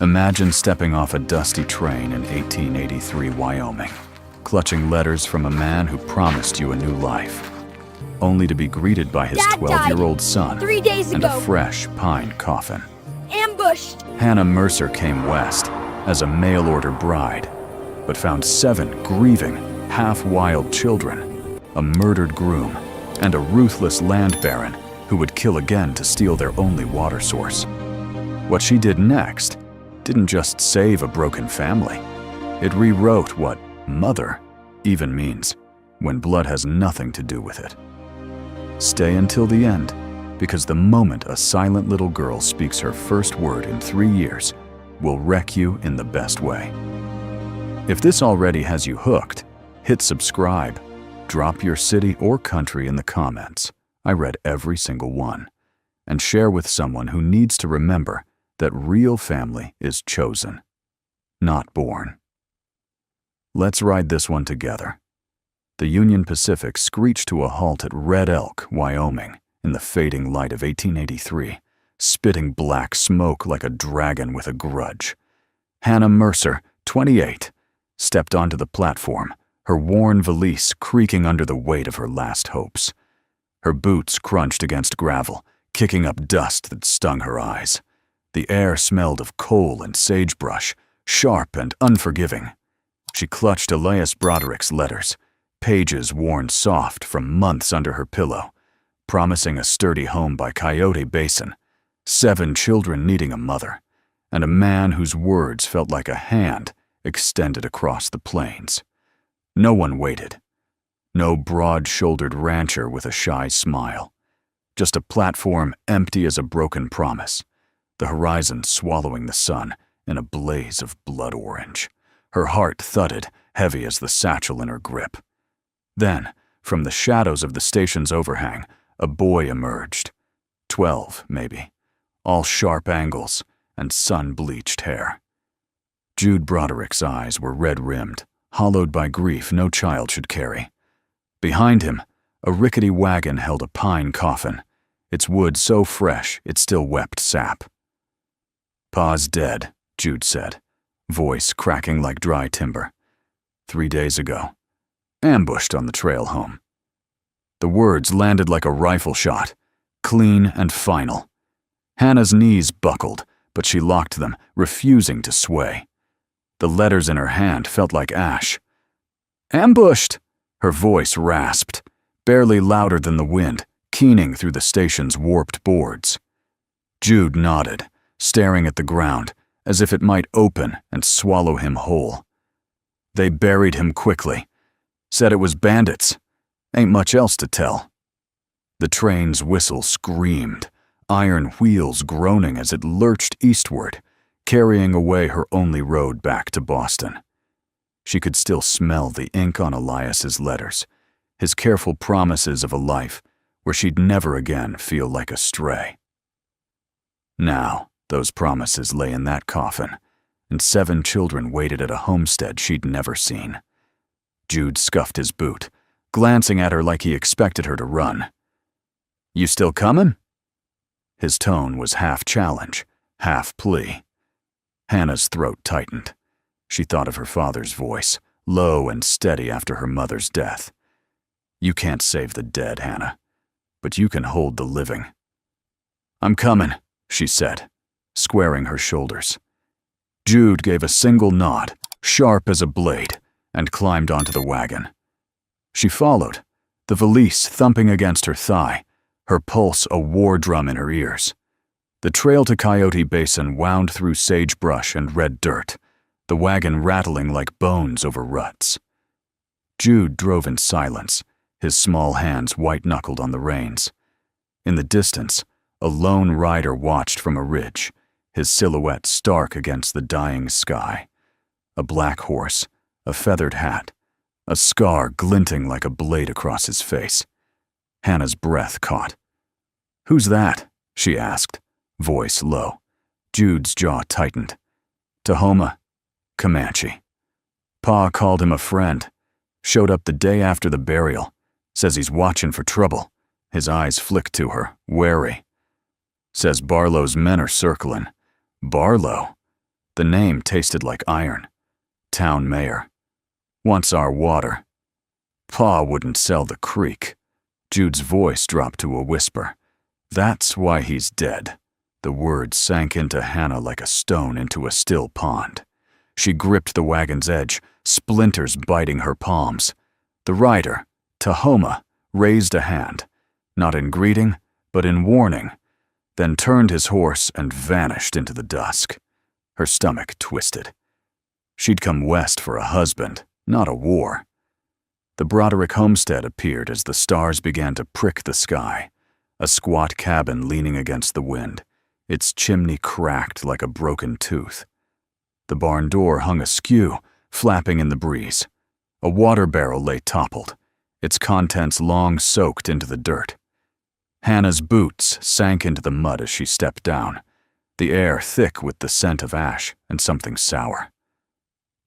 Imagine stepping off a dusty train in 1883 Wyoming, clutching letters from a man who promised you a new life, only to be greeted by his 12-year-old son 3 days and ago. a fresh pine coffin. Ambushed. Hannah Mercer came west as a mail-order bride, but found 7 grieving, half-wild children, a murdered groom, and a ruthless land baron who would kill again to steal their only water source. What she did next didn't just save a broken family. It rewrote what mother even means when blood has nothing to do with it. Stay until the end, because the moment a silent little girl speaks her first word in 3 years will wreck you in the best way. If this already has you hooked, hit subscribe, drop your city or country in the comments. I read every single one. And share with someone who needs to remember that real family is chosen, not born. Let's ride this one together. The Union Pacific screeched to a halt at Red Elk, Wyoming, in the fading light of 1883, spitting black smoke like a dragon with a grudge. Hannah Mercer, 28, stepped onto the platform, her worn valise creaking under the weight of her last hopes. Her boots crunched against gravel, kicking up dust that stung her eyes. The air smelled of coal and sagebrush, sharp and unforgiving. She clutched Elias Broderick's letters, pages worn soft from months under her pillow, promising a sturdy home by Coyote Basin, 7 children needing a mother, and a man whose words felt like a hand extended across the plains. No one waited. No broad-shouldered rancher with a shy smile. Just a platform empty as a broken promise, the horizon swallowing the sun in a blaze of blood orange. Her heart thudded, heavy as the satchel in her grip. Then, from the shadows of the station's overhang, a boy emerged. 12, maybe, all sharp angles and sun-bleached hair. Jude Broderick's eyes were red-rimmed, hollowed by grief no child should carry. Behind him, a rickety wagon held a pine coffin, its wood so fresh it still wept sap. "Pa's dead," Jude said, voice cracking like dry timber. 3 days ago. Ambushed on the trail home. The words landed like a rifle shot, clean and final. Hannah's knees buckled, but she locked them, refusing to sway. The letters in her hand felt like ash. "Ambushed!" Her voice rasped, barely louder than the wind, keening through the station's warped boards. Jude nodded, staring at the ground, as if it might open and swallow him whole. "They buried him quickly. Said it was bandits. Ain't much else to tell." The train's whistle screamed, iron wheels groaning as it lurched eastward, carrying away her only road back to Boston. She could still smell the ink on Elias's letters, his careful promises of a life where she'd never again feel like a stray. Now, those promises lay in that coffin, and 7 children waited at a homestead she'd never seen. Jude scuffed his boot, glancing at her like he expected her to run. "You still comin'?" His tone was half challenge, half plea. Hannah's throat tightened. She thought of her father's voice, low and steady after her mother's death. "You can't save the dead, Hannah, but you can hold the living." "I'm comin'," she said, squaring her shoulders. Jude gave a single nod, sharp as a blade, and climbed onto the wagon. She followed, the valise thumping against her thigh, her pulse a war drum in her ears. The trail to Coyote Basin wound through sagebrush and red dirt, the wagon rattling like bones over ruts. Jude drove in silence, his small hands white-knuckled on the reins. In the distance, a lone rider watched from a ridge, his silhouette stark against the dying sky. A black horse, a feathered hat, a scar glinting like a blade across his face. Hannah's breath caught. "Who's that?" she asked, voice low. Jude's jaw tightened. "Tahoma, Comanche. Pa called him a friend. Showed up the day after the burial. Says he's watching for trouble." His eyes flicked to her, wary. "Says Barlow's men are circling." "Barlow?" The name tasted like iron. Town mayor. Wants our water. Pa wouldn't sell the creek. Jude's voice dropped to a whisper. That's why he's dead. The words sank into Hannah like a stone into a still pond. She gripped the wagon's edge, splinters biting her palms. The rider, Tahoma, raised a hand, not in greeting, but in warning, then turned his horse and vanished into the dusk. Her stomach twisted. She'd come west for a husband, not a war. The Broderick homestead appeared as the stars began to prick the sky, a squat cabin leaning against the wind, its chimney cracked like a broken tooth. The barn door hung askew, flapping in the breeze. A water barrel lay toppled, its contents long soaked into the dirt. Hannah's boots sank into the mud as she stepped down, the air thick with the scent of ash and something sour.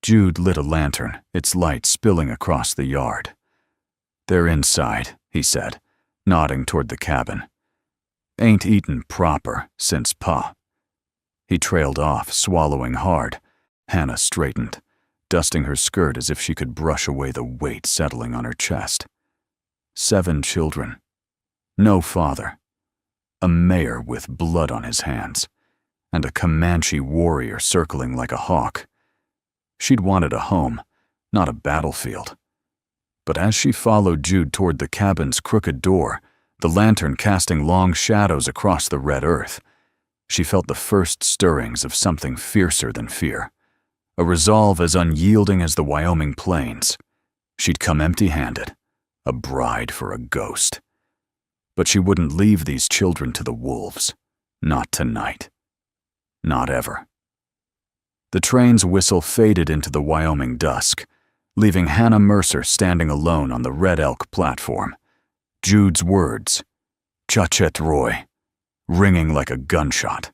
Jude lit a lantern, its light spilling across the yard. They're inside, he said, nodding toward the cabin. Ain't eaten proper since Pa. He trailed off, swallowing hard. Hannah straightened, dusting her skirt as if she could brush away the weight settling on her chest. 7 children. No father. A mayor with blood on his hands, and a Comanche warrior circling like a hawk. She'd wanted a home, not a battlefield. But as she followed Jude toward the cabin's crooked door, the lantern casting long shadows across the red earth, she felt the first stirrings of something fiercer than fear, a resolve as unyielding as the Wyoming plains. She'd come empty-handed, a bride for a ghost. But she wouldn't leave these children to the wolves. Not tonight. Not ever. The train's whistle faded into the Wyoming dusk, leaving Hannah Mercer standing alone on the Red Elk platform. Jude's words, "Chachet Roy," ringing like a gunshot.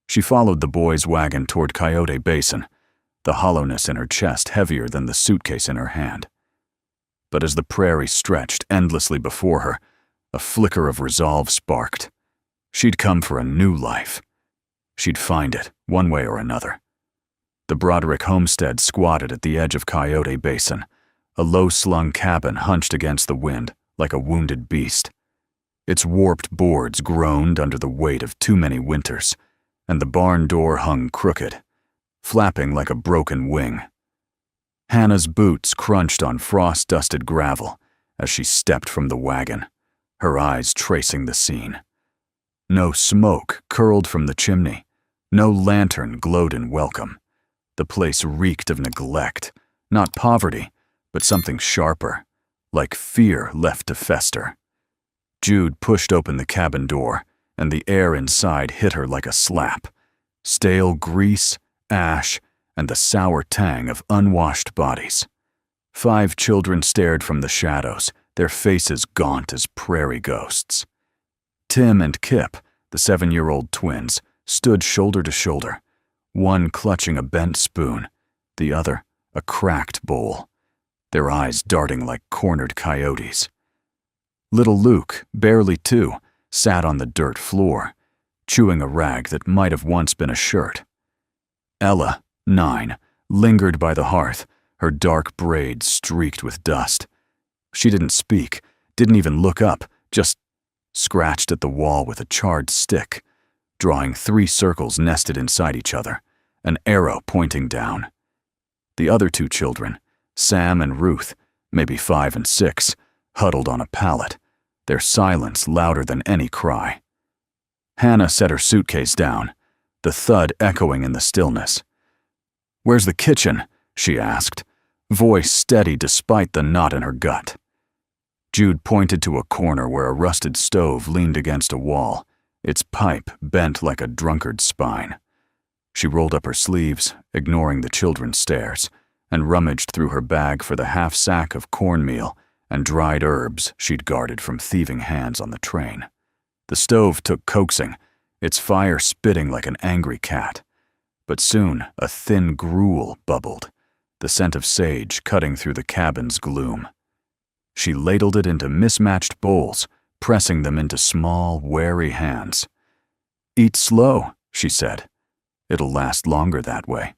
She followed the boy's wagon toward Coyote Basin, the hollowness in her chest heavier than the suitcase in her hand. But as the prairie stretched endlessly before her, a flicker of resolve sparked. She'd come for a new life. She'd find it, one way or another. The Broderick homestead squatted at the edge of Coyote Basin, a low-slung cabin hunched against the wind like a wounded beast. Its warped boards groaned under the weight of too many winters, and the barn door hung crooked, flapping like a broken wing. Hannah's boots crunched on frost-dusted gravel as she stepped from the wagon, her eyes tracing the scene. No smoke curled from the chimney, no lantern glowed in welcome. The place reeked of neglect, not poverty, but something sharper, like fear left to fester. Jude pushed open the cabin door, and the air inside hit her like a slap. Stale grease, ash, and the sour tang of unwashed bodies. 5 children stared from the shadows, their faces gaunt as prairie ghosts. Tim and Kip, the 7-year-old twins, stood shoulder to shoulder, one clutching a bent spoon, the other a cracked bowl, their eyes darting like cornered coyotes. Little Luke, barely 2, sat on the dirt floor, chewing a rag that might have once been a shirt. Ella, 9, lingered by the hearth, her dark braids streaked with dust. She didn't speak, didn't even look up, just scratched at the wall with a charred stick, drawing 3 circles nested inside each other, an arrow pointing down. The other 2 children, Sam and Ruth, maybe 5 and 6, huddled on a pallet, their silence louder than any cry. Hannah set her suitcase down, the thud echoing in the stillness. "Where's the kitchen?" she asked, voice steady despite the knot in her gut. Jude pointed to a corner where a rusted stove leaned against a wall, its pipe bent like a drunkard's spine. She rolled up her sleeves, ignoring the children's stares, and rummaged through her bag for the half sack of cornmeal and dried herbs she'd guarded from thieving hands on the train. The stove took coaxing, its fire spitting like an angry cat. But soon a thin gruel bubbled, the scent of sage cutting through the cabin's gloom. She ladled it into mismatched bowls, pressing them into small, wary hands. "Eat slow," she said. It'll last longer that way."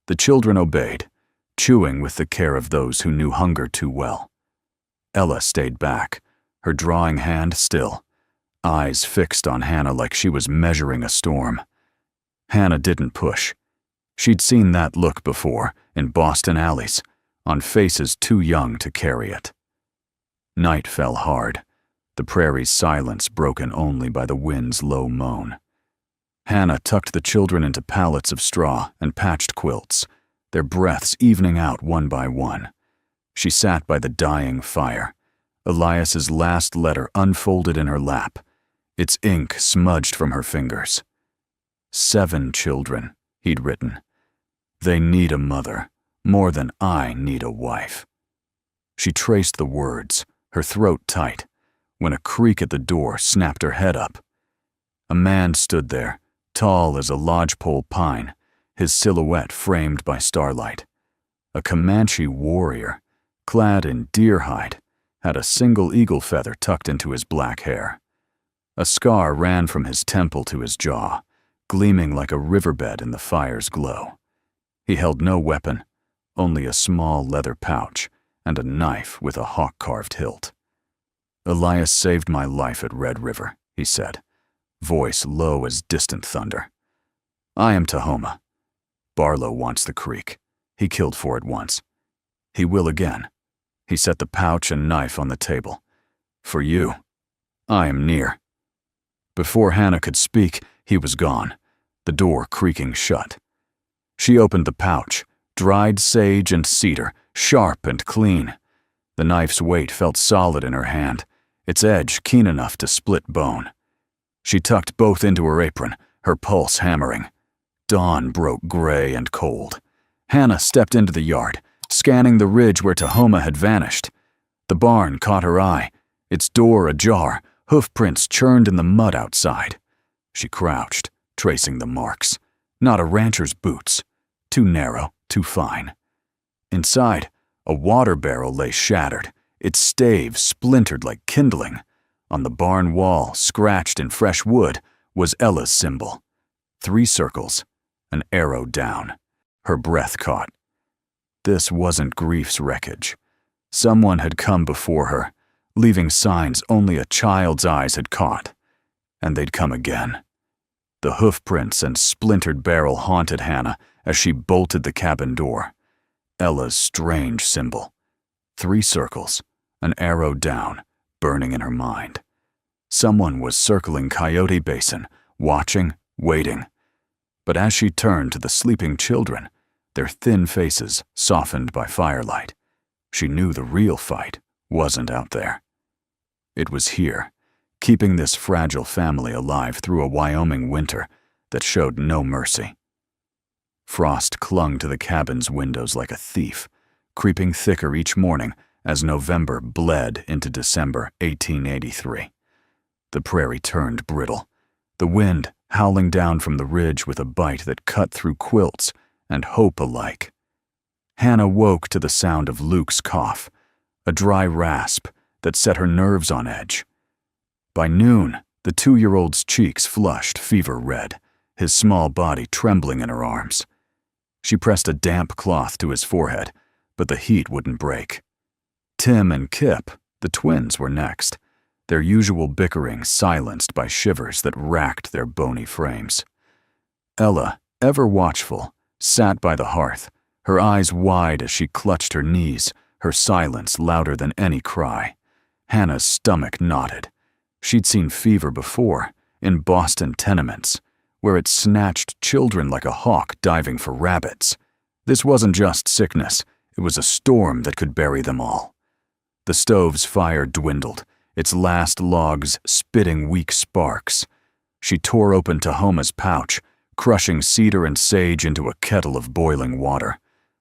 The children obeyed, chewing with the care of those who knew hunger too well. Ella stayed back, her drawing hand still, eyes fixed on Hannah like she was measuring a storm. Hannah didn't push. She'd seen that look before, in Boston alleys, on faces too young to carry it. Night fell hard, the prairie's silence broken only by the wind's low moan. Hannah tucked the children into pallets of straw and patched quilts, their breaths evening out one by one. She sat by the dying fire, Elias's last letter unfolded in her lap, its ink smudged from her fingers. 7 children, he'd written. They need a mother, more than I need a wife. She traced the words, her throat tight, when a creak at the door snapped her head up. A man stood there, tall as a lodgepole pine, his silhouette framed by starlight. A Comanche warrior, clad in deer hide, had a single eagle feather tucked into his black hair. A scar ran from his temple to his jaw, gleaming like a riverbed in the fire's glow. He held no weapon, only a small leather pouch and a knife with a hawk-carved hilt. "Elias saved my life at Red River," he said, voice low as distant thunder. "I am Tahoma. Barlow wants the creek. He killed for it once. He will again." He set the pouch and knife on the table. "For you, I am near." Before Hannah could speak, he was gone, the door creaking shut. She opened the pouch, dried sage and cedar, sharp and clean. The knife's weight felt solid in her hand, its edge keen enough to split bone. She tucked both into her apron, her pulse hammering. Dawn broke gray and cold. Hannah stepped into the yard, scanning the ridge where Tahoma had vanished. The barn caught her eye, its door ajar, hoofprints churned in the mud outside. She crouched, tracing the marks. Not a rancher's boots. Too narrow, too fine. Inside, a water barrel lay shattered, its stave splintered like kindling. On the barn wall, scratched in fresh wood, was Ella's symbol. 3 circles, an arrow down. Her breath caught. This wasn't grief's wreckage. Someone had come before her, leaving signs only a child's eyes had caught. And they'd come again. The hoofprints and splintered barrel haunted Hannah as she bolted the cabin door. Ella's strange symbol. 3 circles, an arrow down, burning in her mind. Someone was circling Coyote Basin, watching, waiting. But as she turned to the sleeping children, their thin faces softened by firelight, she knew the real fight wasn't out there. It was here, keeping this fragile family alive through a Wyoming winter that showed no mercy. Frost clung to the cabin's windows like a thief, creeping thicker each morning as November bled into December 1883. The prairie turned brittle, the wind howling down from the ridge with a bite that cut through quilts and hope alike. Hannah woke to the sound of Luke's cough, a dry rasp that set her nerves on edge. By noon, the 2-year-old's cheeks flushed fever red, his small body trembling in her arms. She pressed a damp cloth to his forehead, but the heat wouldn't break. Tim and Kip, the twins, were next, their usual bickering silenced by shivers that racked their bony frames. Ella, ever watchful, sat by the hearth, her eyes wide as she clutched her knees, her silence louder than any cry. Hannah's stomach knotted. She'd seen fever before, in Boston tenements, where it snatched children like a hawk diving for rabbits. This wasn't just sickness, it was a storm that could bury them all. The stove's fire dwindled, its last logs spitting weak sparks. She tore open Tahoma's pouch, crushing cedar and sage into a kettle of boiling water,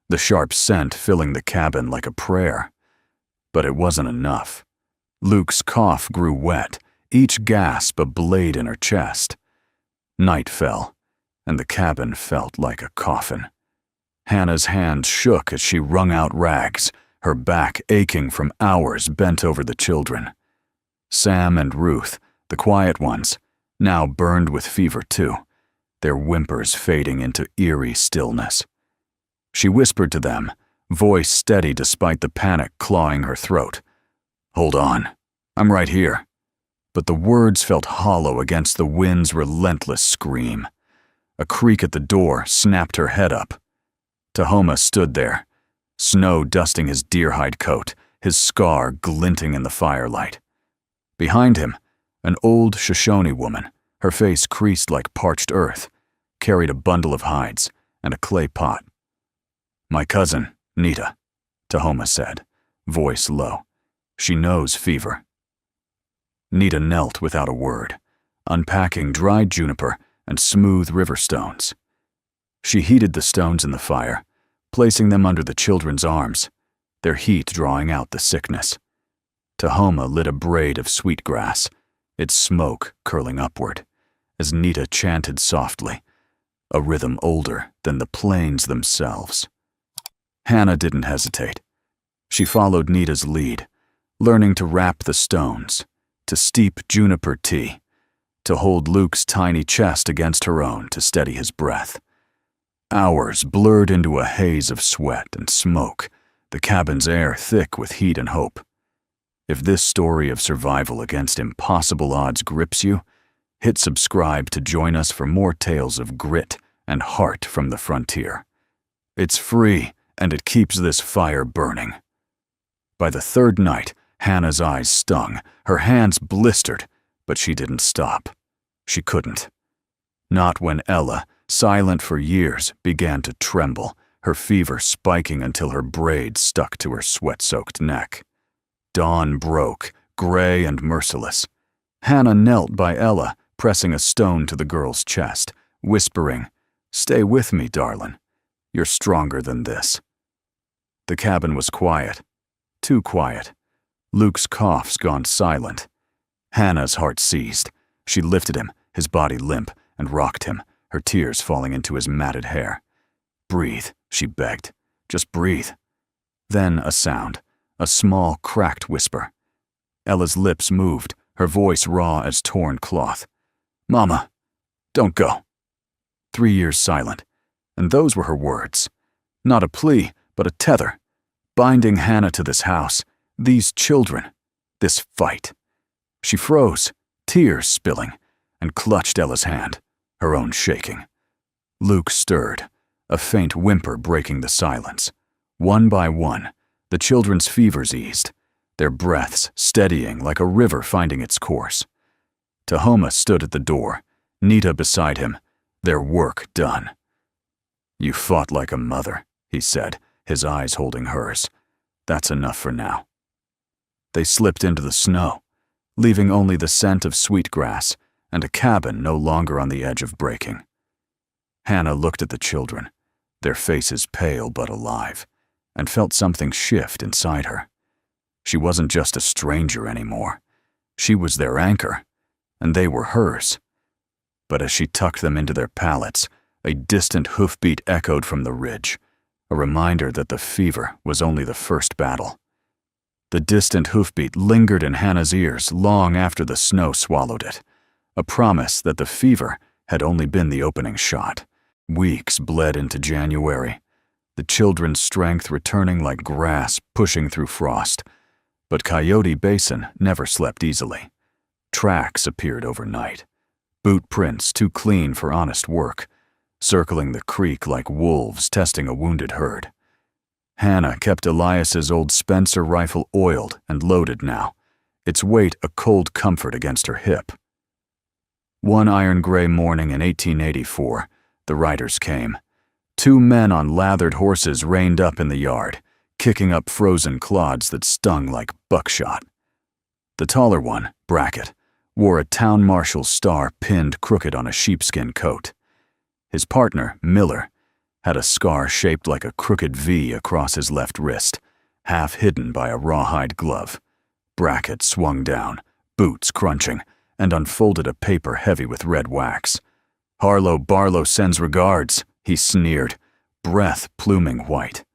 the sharp scent filling the cabin like a prayer. But it wasn't enough. Luke's cough grew wet, each gasp a blade in her chest. Night fell, and the cabin felt like a coffin. Hannah's hands shook as she wrung out rags, her back aching from hours bent over the children. Sam and Ruth, the quiet ones, now burned with fever too. their whimpers fading into eerie stillness. She whispered to them, voice steady despite the panic clawing her throat. "Hold on, I'm right here." But the words felt hollow against the wind's relentless scream. A creak at the door snapped her head up. Tahoma stood there, snow dusting his deer-hide coat, his scar glinting in the firelight. Behind him, an old Shoshone woman, her face creased like parched earth, carried a bundle of hides and a clay pot. "My cousin, Nita," Tahoma said, voice low. "She knows fever." Nita knelt without a word, unpacking dried juniper and smooth river stones. She heated the stones in the fire, placing them under the children's arms, their heat drawing out the sickness. Tahoma lit a braid of sweetgrass, its smoke curling upward, as Nita chanted softly, a rhythm older than the plains themselves. Hannah didn't hesitate. She followed Nita's lead, learning to wrap the stones, to steep juniper tea, to hold Luke's tiny chest against her own to steady his breath. Hours blurred into a haze of sweat and smoke, the cabin's air thick with heat and hope. If this story of survival against impossible odds grips you, hit subscribe to join us for more tales of grit and heart from the frontier. It's free, and it keeps this fire burning. By the third night, Hannah's eyes stung, her hands blistered, but she didn't stop. She couldn't. Not when Ella, silent for years, began to tremble, her fever spiking until her braids stuck to her sweat-soaked neck. Dawn broke, gray and merciless. Hannah knelt by Ella, pressing a stone to the girl's chest, whispering, "Stay with me, darlin'. You're stronger than this." The cabin was quiet. Too quiet. Luke's coughs gone silent. Hannah's heart seized. She lifted him, his body limp, and rocked him, her tears falling into his matted hair. "Breathe," she begged. "Just breathe." Then a sound, a small, cracked whisper. Ella's lips moved, her voice raw as torn cloth. "Mama, don't go." 3 years silent, and those were her words. Not a plea, but a tether, binding Hannah to this house, these children, this fight. She froze, tears spilling, and clutched Ella's hand, her own shaking. Luke stirred, a faint whimper breaking the silence. One by one, the children's fevers eased, their breaths steadying like a river finding its course. Tahoma stood at the door, Nita beside him, their work done. "You fought like a mother," he said, his eyes holding hers. "That's enough for now." They slipped into the snow, leaving only the scent of sweetgrass and a cabin no longer on the edge of breaking. Hannah looked at the children, their faces pale but alive, and felt something shift inside her. She wasn't just a stranger anymore. She was their anchor, and they were hers. But as she tucked them into their pallets, a distant hoofbeat echoed from the ridge, a reminder that the fever was only the first battle. The distant hoofbeat lingered in Hannah's ears long after the snow swallowed it, a promise that the fever had only been the opening shot. Weeks bled into January, the children's strength returning like grass pushing through frost. But Coyote Basin never slept easily. Tracks appeared overnight, boot prints too clean for honest work, circling the creek like wolves testing a wounded herd. Hannah kept Elias's old Spencer rifle oiled and loaded now, its weight a cold comfort against her hip. One iron-gray morning in 1884, the riders came. 2 men on lathered horses reined up in the yard, kicking up frozen clods that stung like buckshot. The taller one, Brackett, wore a town marshal's star pinned crooked on a sheepskin coat. His partner, Miller, had a scar shaped like a crooked V across his left wrist, half hidden by a rawhide glove. Brackett swung down, boots crunching, and unfolded a paper heavy with red wax. "Harlow Barlow sends regards," he sneered, breath pluming white.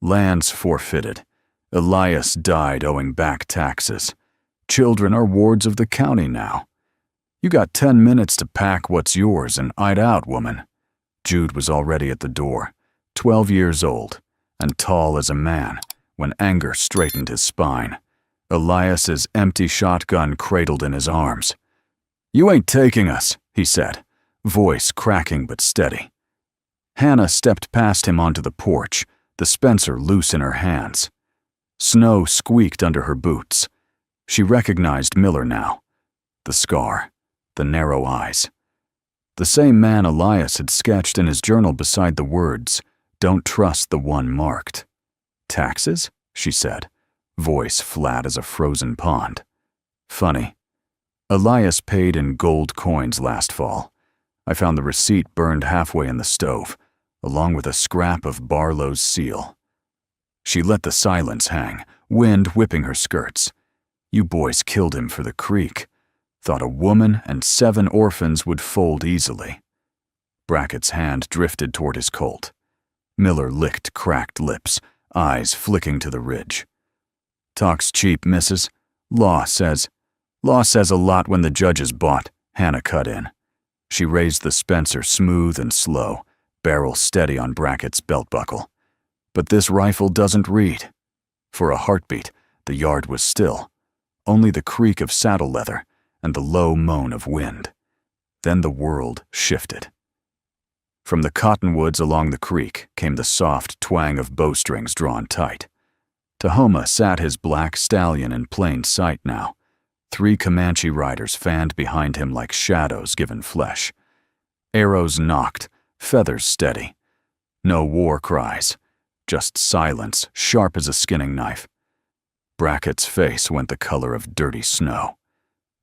"Lands forfeited. Elias died owing back taxes. Children are wards of the county now. You got 10 minutes to pack what's yours and hide out, woman. Jude was already at the door, 12 years old, and tall as a man, when anger straightened his spine. Elias's empty shotgun cradled in his arms. You ain't taking us, he said, voice cracking but steady. Hannah stepped past him onto the porch, the Spencer loose in her hands. Snow squeaked under her boots. She recognized Miller now. The scar, the narrow eyes. The same man Elias had sketched in his journal beside the words, "Don't trust the one marked." Taxes? She said, voice flat as a frozen pond. Funny. Elias paid in gold coins last fall. I found the receipt burned halfway in the stove, along with a scrap of Barlow's seal. She let the silence hang, wind whipping her skirts. You boys killed him for the creek. Thought a woman and 7 orphans would fold easily. Brackett's hand drifted toward his Colt. Miller licked cracked lips, eyes flicking to the ridge. Talks cheap, missus. Law says a lot when the judge is bought, Hannah cut in. She raised the Spencer smooth and slow, barrel steady on Brackett's belt buckle. But this rifle doesn't read. For a heartbeat, the yard was still. Only the creak of saddle leather and the low moan of wind. Then the world shifted. From the cottonwoods along the creek came the soft twang of bowstrings drawn tight. Tahoma sat his black stallion in plain sight now. 3 Comanche riders fanned behind him like shadows given flesh. Arrows knocked, feathers steady. No war cries, just silence sharp as a skinning knife. Brackett's face went the color of dirty snow.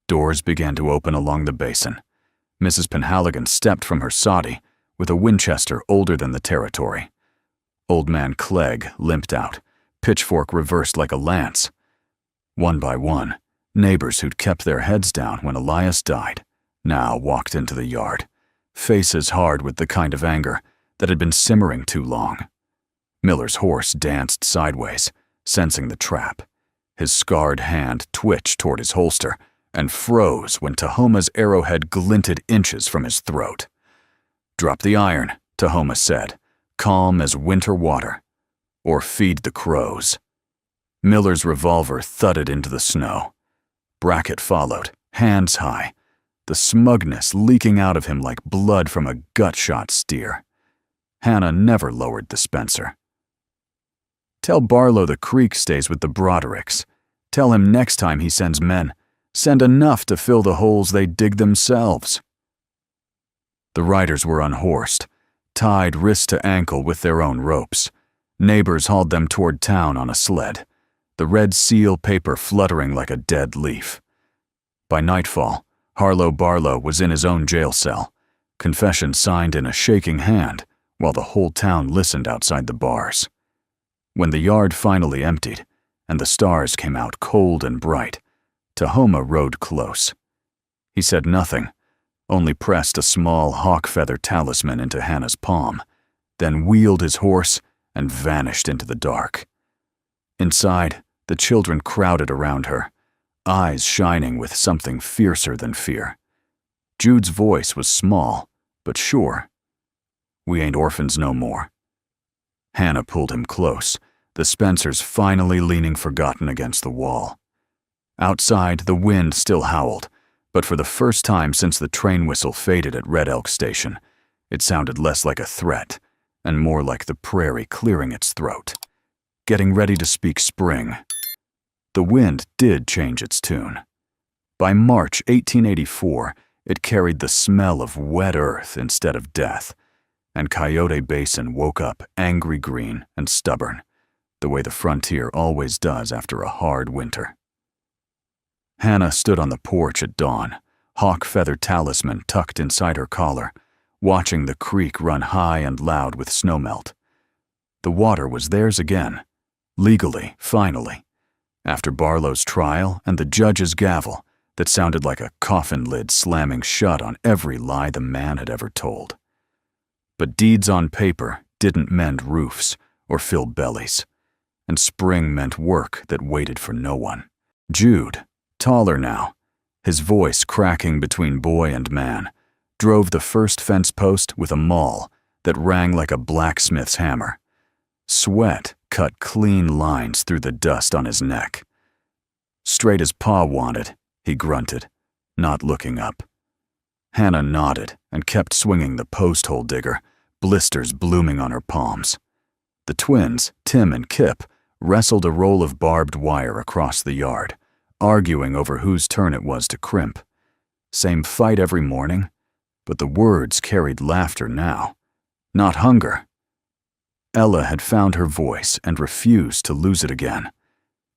Doors began to open along the basin. Mrs. Penhaligon stepped from her soddy with a Winchester older than the territory. Old man Clegg limped out, pitchfork reversed like a lance. One by one, neighbors who'd kept their heads down when Elias died now walked into the yard, faces hard with the kind of anger that had been simmering too long. Miller's horse danced sideways, sensing the trap. His scarred hand twitched toward his holster and froze when Tahoma's arrowhead glinted inches from his throat. Drop the iron, Tahoma said, calm as winter water, or feed the crows. Miller's revolver thudded into the snow. Brackett followed, hands high, the smugness leaking out of him like blood from a gut-shot steer. Hannah never lowered the Spencer. Tell Barlow the creek stays with the Brodericks. Tell him next time he sends men, send enough to fill the holes they dig themselves. The riders were unhorsed, tied wrist to ankle with their own ropes. Neighbors hauled them toward town on a sled, the red seal paper fluttering like a dead leaf. By nightfall, Harlow Barlow was in his own jail cell, confession signed in a shaking hand while the whole town listened outside the bars. When the yard finally emptied and the stars came out cold and bright, Tahoma rode close. He said nothing, only pressed a small hawk feather talisman into Hannah's palm, then wheeled his horse and vanished into the dark. Inside, the children crowded around her, eyes shining with something fiercer than fear. Jude's voice was small, but sure. We ain't orphans no more. Hannah pulled him close, the Spencers finally leaning forgotten against the wall. Outside, the wind still howled, but for the first time since the train whistle faded at Red Elk Station, it sounded less like a threat and more like the prairie clearing its throat, getting ready to speak spring. The wind did change its tune. By March 1884, it carried the smell of wet earth instead of death, and Coyote Basin woke up angry green and stubborn, the way the frontier always does after a hard winter. Hannah stood on the porch at dawn, hawk feather talisman tucked inside her collar, watching the creek run high and loud with snowmelt. The water was theirs again, legally, finally, after Barlow's trial and the judge's gavel that sounded like a coffin lid slamming shut on every lie the man had ever told. But deeds on paper didn't mend roofs or fill bellies, and spring meant work that waited for no one. Jude, taller now, his voice cracking between boy and man, drove the first fence post with a maul that rang like a blacksmith's hammer. Sweat cut clean lines through the dust on his neck. "Straight as Pa wanted," he grunted, not looking up. Hannah nodded and kept swinging the post hole digger, blisters blooming on her palms. The twins, Tim and Kip, wrestled a roll of barbed wire across the yard, arguing over whose turn it was to crimp. Same fight every morning, but the words carried laughter now, not hunger. Ella had found her voice and refused to lose it again.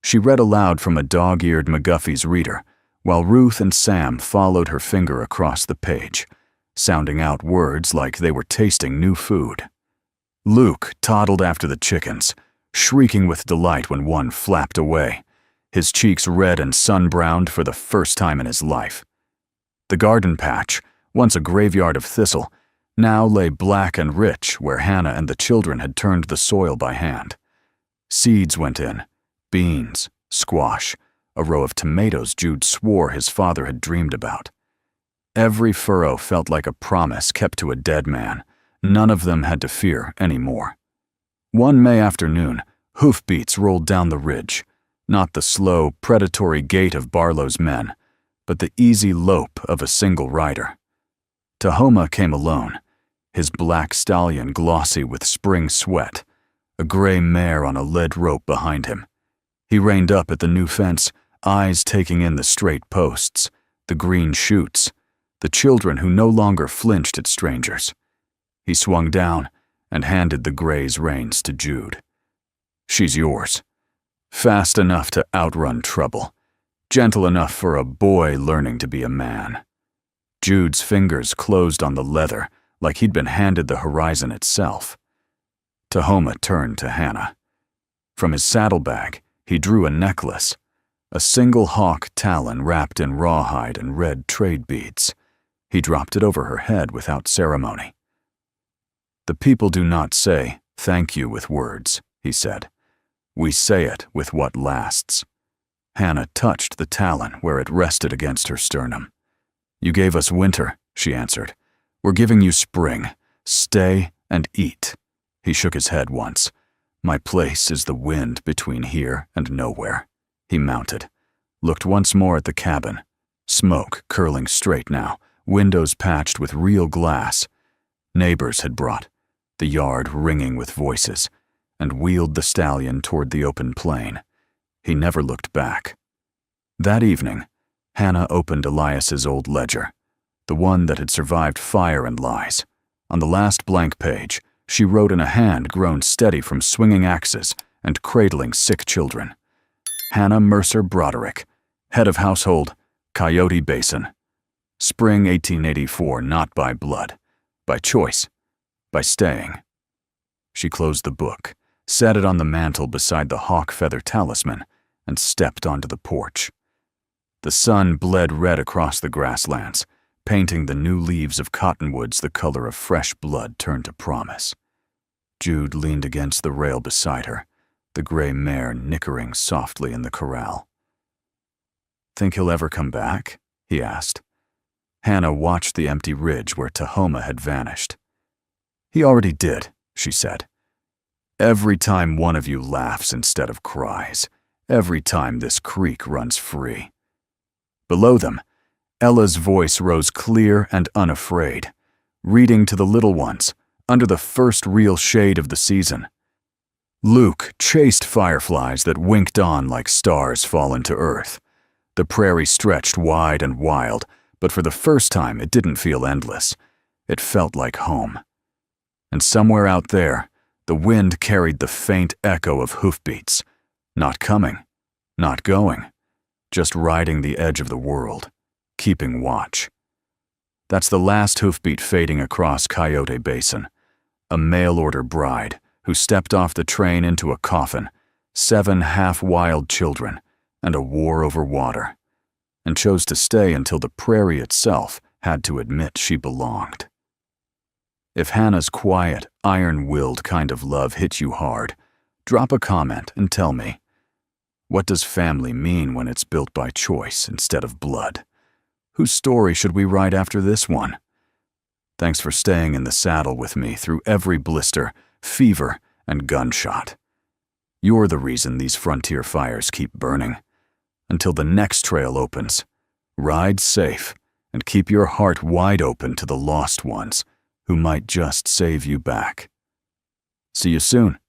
She read aloud from a dog-eared McGuffey's reader, while Ruth and Sam followed her finger across the page, sounding out words like they were tasting new food. Luke toddled after the chickens, shrieking with delight when one flapped away, his cheeks red and sun-browned for the first time in his life. The garden patch, once a graveyard of thistle, now lay black and rich where Hannah and the children had turned the soil by hand. Seeds went in, beans, squash, a row of tomatoes Jude swore his father had dreamed about. Every furrow felt like a promise kept to a dead man. None of them had to fear anymore. One May afternoon, hoofbeats rolled down the ridge, not the slow, predatory gait of Barlow's men, but the easy lope of a single rider. Tahoma came alone, his black stallion glossy with spring sweat, a gray mare on a lead rope behind him. He reined up at the new fence, eyes taking in the straight posts, the green chutes, the children who no longer flinched at strangers. He swung down and handed the gray's reins to Jude. "She's yours. Fast enough to outrun trouble, gentle enough for a boy learning to be a man." Jude's fingers closed on the leather like he'd been handed the horizon itself. Tahoma turned to Hannah. From his saddlebag, he drew a necklace, a single hawk talon wrapped in rawhide and red trade beads. He dropped it over her head without ceremony. "The people do not say thank you with words," he said. "We say it with what lasts." Hannah touched the talon where it rested against her sternum. "You gave us winter," she answered. "We're giving you spring. Stay and eat." He shook his head once. "My place is the wind between here and nowhere." He mounted, looked once more at the cabin. Smoke curling straight now, windows patched with real glass. Neighbors had brought, the yard ringing with voices, and wheeled the stallion toward the open plain. He never looked back. That evening, Hannah opened Elias's old ledger, the one that had survived fire and lies. On the last blank page, she wrote in a hand grown steady from swinging axes and cradling sick children. Hannah Mercer Broderick, head of household, Coyote Basin. Spring 1884, not by blood, by choice, by staying. She closed the book, set it on the mantel beside the hawk feather talisman, and stepped onto the porch. The sun bled red across the grasslands, painting the new leaves of cottonwoods the color of fresh blood turned to promise. Jude leaned against the rail beside her, the gray mare nickering softly in the corral. "Think he'll ever come back?" he asked. Hannah watched the empty ridge where Tahoma had vanished. "He already did," she said. "Every time one of you laughs instead of cries, every time this creek runs free." Below them, Ella's voice rose clear and unafraid, reading to the little ones under the first real shade of the season. Luke chased fireflies that winked on like stars fallen to earth. The prairie stretched wide and wild, but for the first time it didn't feel endless. It felt like home. And somewhere out there, the wind carried the faint echo of hoofbeats. Not coming, not going, just riding the edge of the world, keeping watch. That's the last hoofbeat fading across Coyote Basin. A mail-order bride who stepped off the train into a coffin, 7 half-wild children, and a war over water, and chose to stay until the prairie itself had to admit she belonged. If Hannah's quiet, iron-willed kind of love hit you hard, drop a comment and tell me. What does family mean when it's built by choice instead of blood? Whose story should we write after this one? Thanks for staying in the saddle with me through every blister, fever, and gunshot. You're the reason these frontier fires keep burning. Until the next trail opens, ride safe and keep your heart wide open to the lost ones who might just save you back. See you soon.